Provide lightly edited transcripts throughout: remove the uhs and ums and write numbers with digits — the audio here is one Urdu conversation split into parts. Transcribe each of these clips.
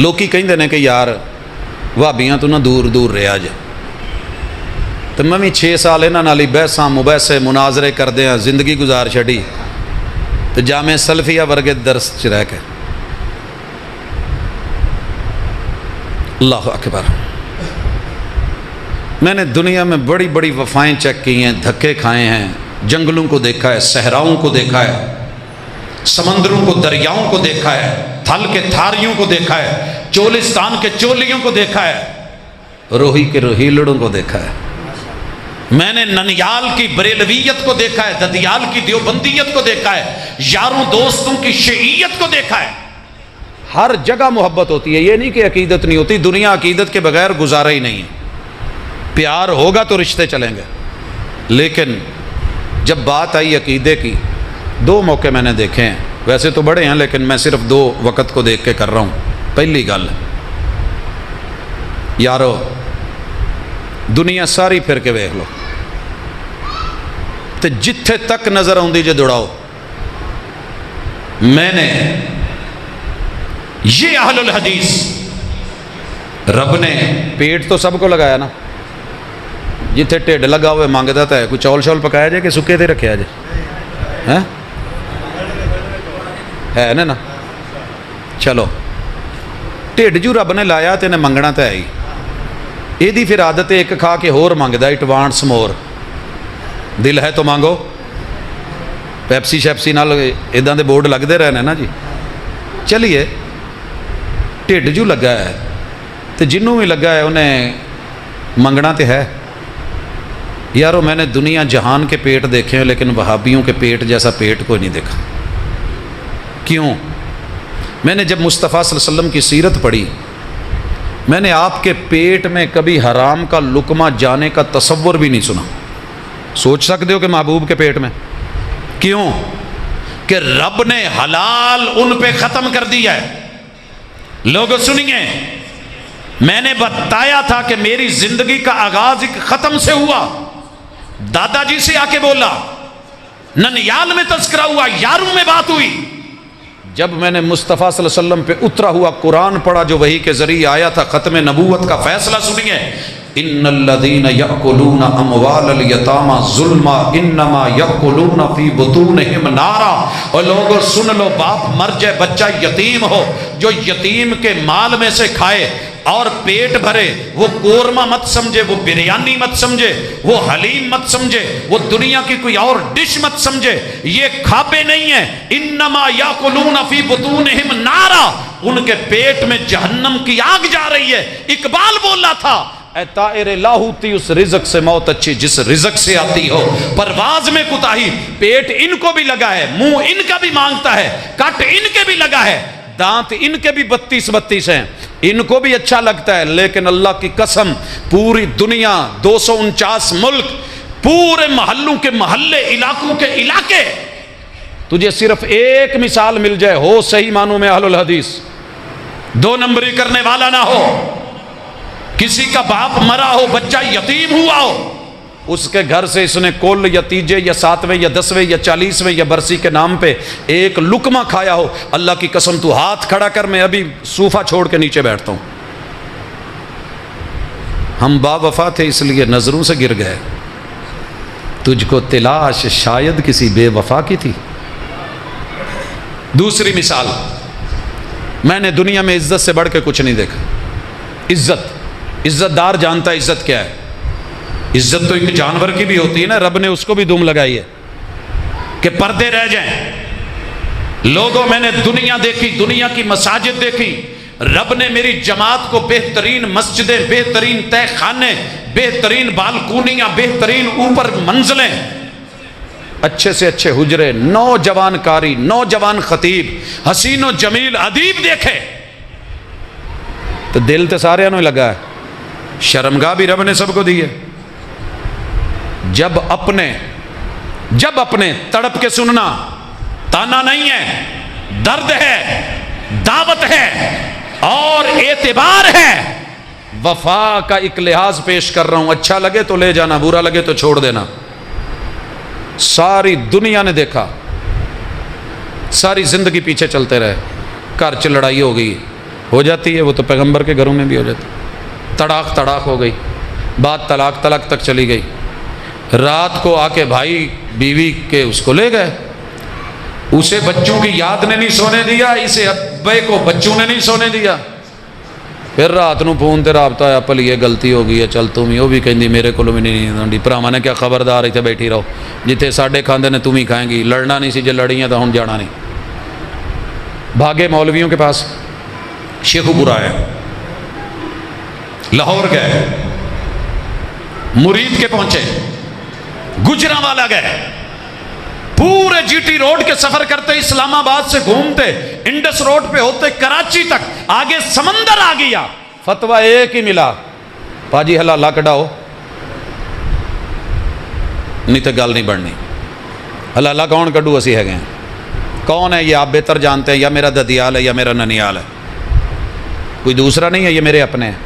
ਲੋਕੀ ਕਹਿੰਦੇ ਨੇ ਕਿ ਯਾਰ ਵਹਾਬੀਆਂ ਤੋਂ ਨਾ ਦੂਰ ਦੂਰ ਰਿਹਾ ਜੇ, ਤੇ ਮੈਂ ਵੀ 6 ਸਾਲ ਇਹਨਾਂ ਨਾਲ ਹੀ ਬਹਿਸਾਂ ਮੁਬੈਸੇ ਮੁਨਾਜ਼ਰੇ ਕਰਦੇ ਹਾਂ, ਜ਼ਿੰਦਗੀ ਗੁਜ਼ਾਰ ਛੱਡੀ تو جامع سلفیہ ورگے درس چ رہ کے. اللہ اکبر. میں نے دنیا میں بڑی بڑی وفائیں چیک کی ہیں، دھکے کھائے ہیں، جنگلوں کو دیکھا ہے، صحراؤں کو دیکھا ہے، سمندروں کو، دریاؤں کو دیکھا ہے، تھل کے تھاریوں کو دیکھا ہے، چولستان کے چولیوں کو دیکھا ہے، روہی کے روہیلڑوں کو دیکھا ہے. میں نے ننیال کی بریلویت کو دیکھا ہے، ددیال کی دیوبندیت کو دیکھا ہے، یاروں دوستوں کی شیعیت کو دیکھا ہے. ہر جگہ محبت ہوتی ہے، یہ نہیں کہ عقیدت نہیں ہوتی. دنیا عقیدت کے بغیر گزارا ہی نہیں ہے. پیار ہوگا تو رشتے چلیں گے. لیکن جب بات آئی عقیدے کی، 2 موقع میں نے دیکھے ہیں، ویسے تو بڑے ہیں لیکن میں صرف 2 وقت کو دیکھ کے کر رہا ہوں. پہلی گل، یارو دنیا ساری پھر کے ویکھ لو تے جتھے تک نظر آؤندی جے دوڑاؤ. میں نے یہ اہل الحدیث، رب نے پیٹ تو سب کو لگایا نا، جتھے ٹھڈ لگا ہوئے مانگدا تا ہے. کوئی چول شول پکایا جے کہ سکے تے رکھیا جے؟ ہے نا. چلو ٹھڈ جو رب نے لایا تے نے منگنا تے ہے ہی. یہ پھر عادت ہے ایک کھا کے ہور مانگدا، اٹ وانٹس مور. دل ہے تو مانگو. پیپسی شیپسی نال ادا دے بورڈ لگتے رہنے نا جی. چلیے ٹھڈ جو لگا ہے تو جنوں بھی لگا ہے انہیں منگنا تو ہے. یارو میں نے دنیا جہان کے پیٹ دیکھے ہیں لیکن وہابیوں کے پیٹ جیسا پیٹ کوئی نہیں دیکھا. کیوں؟ میں نے جب مصطفیٰ صلی اللہ علیہ وسلم کی سیرت پڑھی، میں نے آپ کے پیٹ میں کبھی حرام کا لقمہ جانے کا تصور بھی نہیں سنا. سوچ سکتے ہو کہ محبوب کے پیٹ میں؟ کیوں؟ کہ رب نے حلال ان پہ ختم کر دیا ہے. لوگوں سنیے، میں نے بتایا تھا کہ میری زندگی کا آغاز ایک ختم سے ہوا. دادا جی سے آ کے بولا، ننیال میں تذکرہ ہوا، یاروں میں بات ہوئی. جب میں نے مصطفیٰ صلی اللہ علیہ وسلم پہ اترا ہوا قرآن پڑھا جو وحی کے ذریعے آیا تھا، ختم نبوت کا فیصلہ سنیے. ان الذین یأکلون اموال الیتامی ظلما انما یأکلون فی بطونہم نارا. اور لوگوں سن لو، باپ مر جائے، بچہ یتیم ہو، جو یتیم کے مال میں سے کھائے اور پیٹ بھرے، وہ قورمہ مت سمجھے، وہ بریانی مت سمجھے، وہ حلیم مت سمجھے، وہ دنیا کی کوئی اور ڈش مت سمجھے، یہ کھاپے نہیں ہیں. انما یاکلون فی بطونہم نارا، ان کے پیٹ میں جہنم کی آگ جا رہی ہے. اقبال بولا تھا، اے طائر لاہوتی اس رزق سے موت اچھی جس رزق سے آتی ہو. پرواز میں کوتاہی، پیٹ ان کو بھی لگا ہے، منہ ان کا بھی مانگتا ہے، کٹ ان کے بھی لگا ہے، دانت ان کے بھی 32 ہیں، ان کو بھی اچھا لگتا ہے. لیکن اللہ کی قسم، پوری دنیا 249 ملک، پورے محلوں کے محلے، علاقوں کے علاقے، تجھے صرف ایک مثال مل جائے، ہو صحیح معنوں میں اہل الحدیث، 2 نمبری کرنے والا نہ ہو، کسی کا باپ مرا ہو، بچہ یتیم ہوا ہو، اس کے گھر سے اس نے کل یا تیجے یا 7ویں یا 10ویں یا 40ویں یا برسی کے نام پہ ایک لقمہ کھایا ہو، اللہ کی قسم تو ہاتھ کھڑا کر، میں ابھی صوفہ چھوڑ کے نیچے بیٹھتا ہوں. ہم با وفا تھے اس لیے نظروں سے گر گئے. تجھ کو تلاش شاید کسی بے وفا کی تھی. دوسری مثال، میں نے دنیا میں عزت سے بڑھ کے کچھ نہیں دیکھا. عزت دار جانتا ہے عزت کیا ہے. عزت تو ایک جانور کی بھی ہوتی ہے نا، رب نے اس کو بھی دم لگائی ہے کہ پردے رہ جائیں. لوگوں میں نے دنیا دیکھی، دنیا کی مساجد دیکھی. رب نے میری جماعت کو بہترین مسجدیں، بہترین تہ خانے، بہترین بالکونیاں، بہترین اوپر منزلیں، اچھے سے اچھے حجرے، نوجوان کاری، نوجوان خطیب، حسین و جمیل ادیب دیکھے. تو دل تو سارے انہوں لگا ہے. شرمگاہ بھی رب نے سب کو دی ہے. جب اپنے تڑپ کے سننا، تانا نہیں ہے، درد ہے، دعوت ہے اور اعتبار ہے. وفا کا ایک لحاظ پیش کر رہا ہوں، اچھا لگے تو لے جانا، برا لگے تو چھوڑ دینا. ساری دنیا نے دیکھا، ساری زندگی پیچھے چلتے رہے، گھر چ لڑائی ہو گئی، ہو جاتی ہے، وہ تو پیغمبر کے گھروں میں بھی ہو جاتی، تڑاک تڑاک ہو گئی، بات طلاق طلاق تک چلی گئی، رات کو آ کے بھائی بیوی کے اس کو لے گئے، اسے بچوں کی یاد نے نہیں سونے دیا، اسے ابے کو بچوں نے نہیں سونے دیا، پھر رات نو فون تے رابطہ آیا، پل یہ غلطی ہو گئی ہے، چل تم ہی، وہ بھی کہیں میرے کو بھی نہیں آتی، بھراواں نے کیا خبردار اتنے بیٹھی رہو، جتنے ساڈے کھاندے نے تم ہی کھائیں گی، لڑنا نہیں سی، جے لڑیاں تو ہن جانا نہیں، بھاگے مولویوں کے پاس، شیخو پورا ہے، لاہور گئے، مرید کے پہنچے، گجرانوالا گئے، پورے جی ٹی روڈ کے سفر کرتے، اسلام آباد سے گھومتے، انڈس روڈ پہ ہوتے کراچی تک، آگے سمندر آ گیا، فتویٰ ایک ہی ملا، پاجی حلالہ کڈاؤ، نہیں تو گل نہیں بڑھنی، حلالہ کون کڈو، اسی ہے گئے، کون ہے یہ آپ بہتر جانتے ہیں، یا میرا ددیال ہے یا میرا ننیال ہے، کوئی دوسرا نہیں ہے، یہ میرے اپنے ہیں،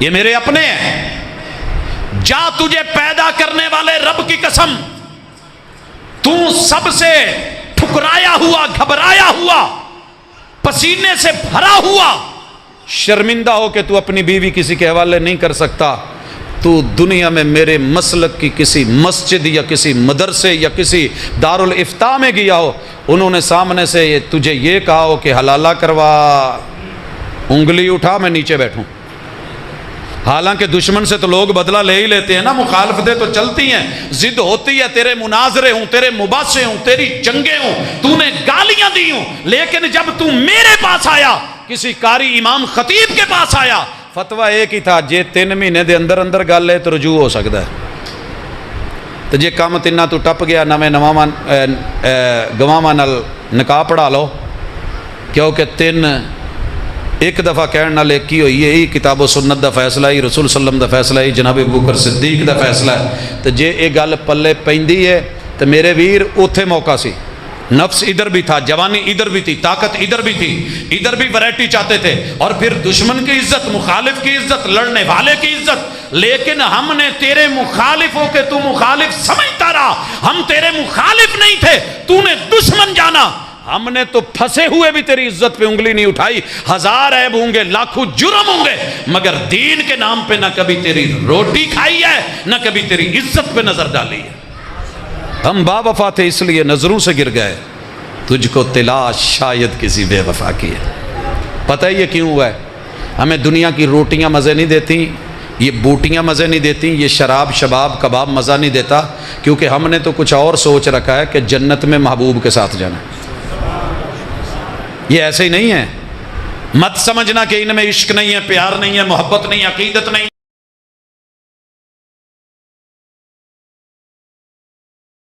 یہ میرے اپنے ہیں، جا تجھے پیدا کرنے والے رب کی قسم، تو سب سے ٹھکرایا ہوا، گھبرایا ہوا، پسینے سے بھرا ہوا، شرمندہ ہو کہ تو اپنی بیوی کسی کے حوالے نہیں کر سکتا، تو دنیا میں میرے مسلک کی کسی مسجد یا کسی مدرسے یا کسی دارالافتاء میں گیا ہو، انہوں نے سامنے سے تجھے یہ کہا ہو کہ حلالہ کروا، انگلی اٹھا میں نیچے بیٹھوں، حالانکہ دشمن سے تو لوگ بدلہ لے ہی لیتے ہیں نا، مخالفتیں تو چلتی ہیں، ضد ہوتی ہے، تیرے مناظرے ہوں، تیرے مباحثے ہوں، تیری جنگیں ہوں، تو نے گالیاں دی ہوں، لیکن جب تو میرے پاس آیا، کسی قاری امام خطیب کے پاس آیا، فتویٰ ایک ہی تھا، جے 3 مہینے دے اندر اندر گل ہے تو رجوع ہو سکتا ہے، تو جے کم تینہ تو ٹپ گیا، گواواں نال نکاح پڑھا لو، کیونکہ 3 ایک دفعہ کہنے نال ایک ہی ہوئی ہے، یہی کتاب و سنت دا فیصلہ ہی، رسول صلی اللہ علیہ وسلم دا فیصلہ ہی، جناب ابوبکر صدیق دا فیصلہ ہے، تو جے ایک گل پلے پیندی ہے تو میرے ویر اوتھے موقع سی، نفس ادھر بھی تھا، جوانی ادھر بھی تھی، طاقت ادھر بھی تھی، ادھر بھی ویرائٹی چاہتے تھے، اور پھر دشمن کی عزت، مخالف کی عزت، لڑنے والے کی عزت، لیکن ہم نے تیرے مخالف ہو کے تو مخالف سمجھتا رہا، ہم تیرے مخالف نہیں تھے، تو نے دشمن جانا، ہم نے تو پھنسے ہوئے بھی تیری عزت پہ انگلی نہیں اٹھائی، 1000 عیب ہوں گے، لاکھوں جرم ہوں گے، مگر دین کے نام پہ نہ کبھی تیری روٹی کھائی ہے، نہ کبھی تیری عزت پہ نظر ڈالی ہے، ہم با وفا تھے اس لیے نظروں سے گر گئے، تجھ کو تلاش شاید کسی بے وفا کی ہے، پتہ ہے یہ کیوں ہوا ہے؟ ہمیں دنیا کی روٹیاں مزے نہیں دیتی، یہ بوٹیاں مزے نہیں دیتی، یہ شراب شباب کباب مزہ نہیں دیتا، کیونکہ ہم نے تو کچھ اور سوچ رکھا ہے کہ جنت میں محبوب کے ساتھ جانا ہے، یہ ایسے ہی نہیں ہے، مت سمجھنا کہ ان میں عشق نہیں ہے، پیار نہیں ہے، محبت نہیں، عقیدت نہیں۔